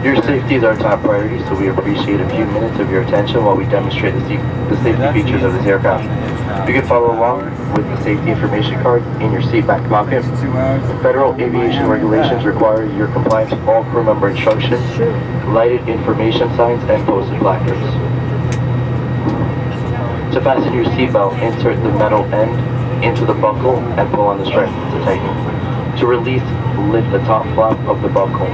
Your safety is our top priority, so we appreciate a few minutes of your attention while we demonstrate the safety features of this aircraft. You can follow along with the safety information card in your seat back pocket. Federal aviation regulations require your compliance with all crew member instructions, lighted information signs, and posted placards. To fasten your seatbelt, insert the metal end into the buckle and pull on the strap to tighten. To release, lift the top flap of the buckle.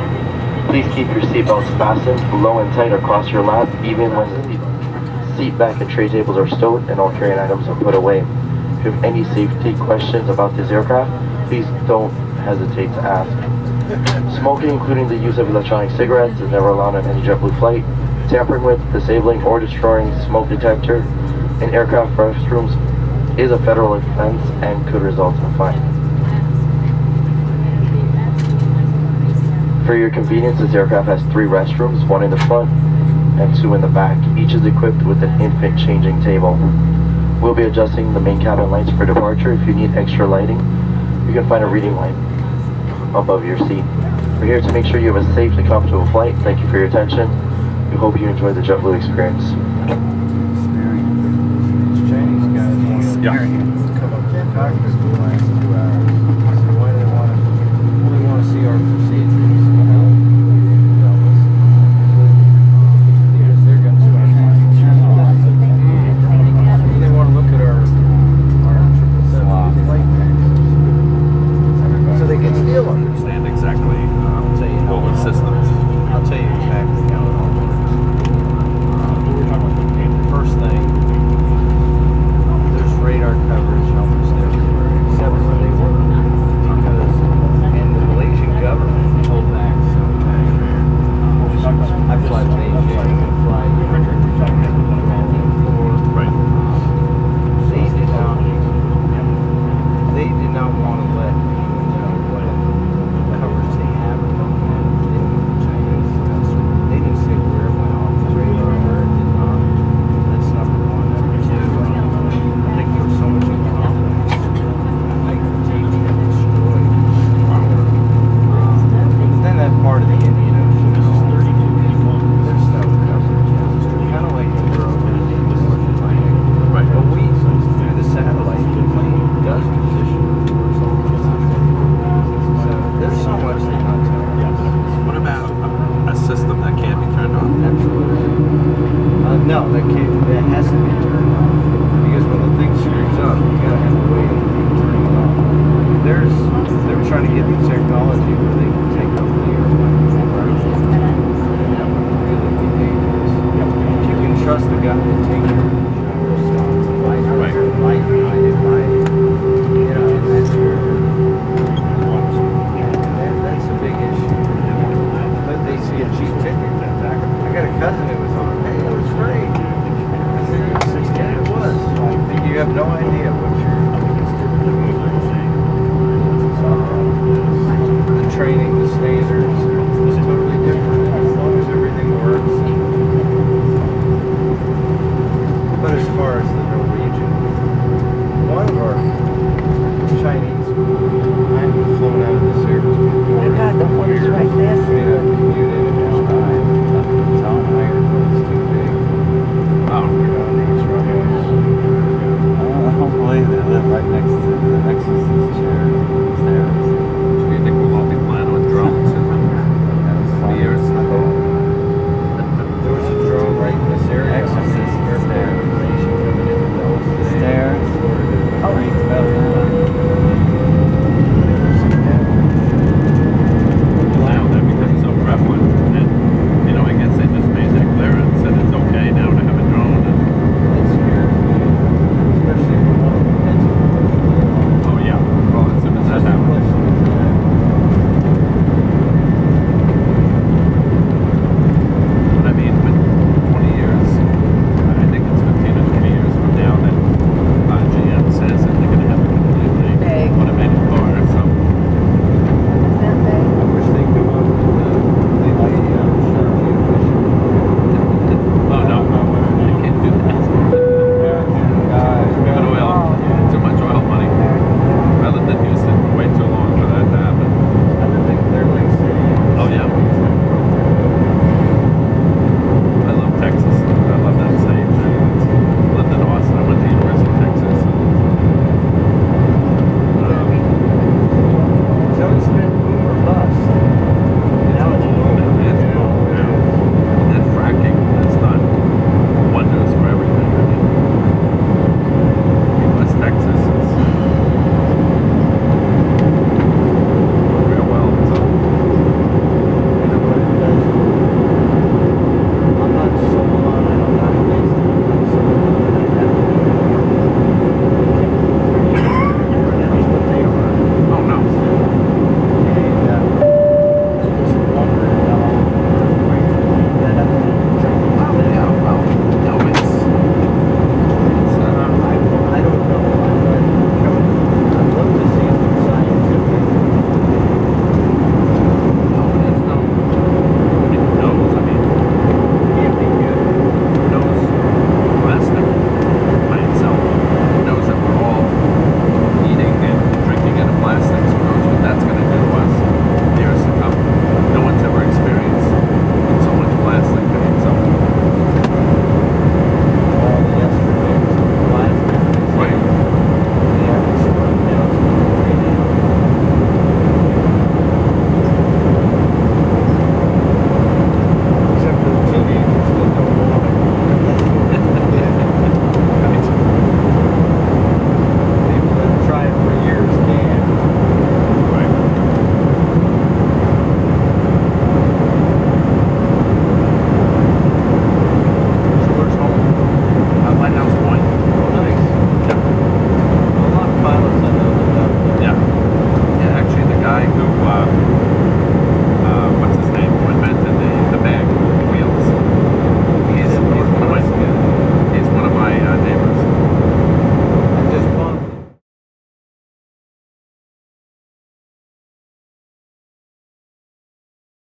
Please keep your seatbelts fastened low and tight across your lap, even when the seat back and tray tables are stowed and all carrying items are put away. If you have any safety questions about this aircraft, please don't hesitate to ask. Smoking, including the use of electronic cigarettes, is never allowed on any JetBlue flight. Tampering with, disabling, or destroying smoke detector in aircraft restrooms is a federal offense and could result in a fine. For your convenience, this aircraft has 3 restrooms, 1 in the front and 2 in the back. Each is equipped with an infant changing table. We'll be adjusting the main cabin lights for departure. If you need extra lighting, you can find a reading light above your seat. We're here to make sure you have a safe and comfortable flight. Thank you for your attention. We hope you enjoy the JetBlue experience. Chinese guys want to come up to the cockpit for the last 2 hours.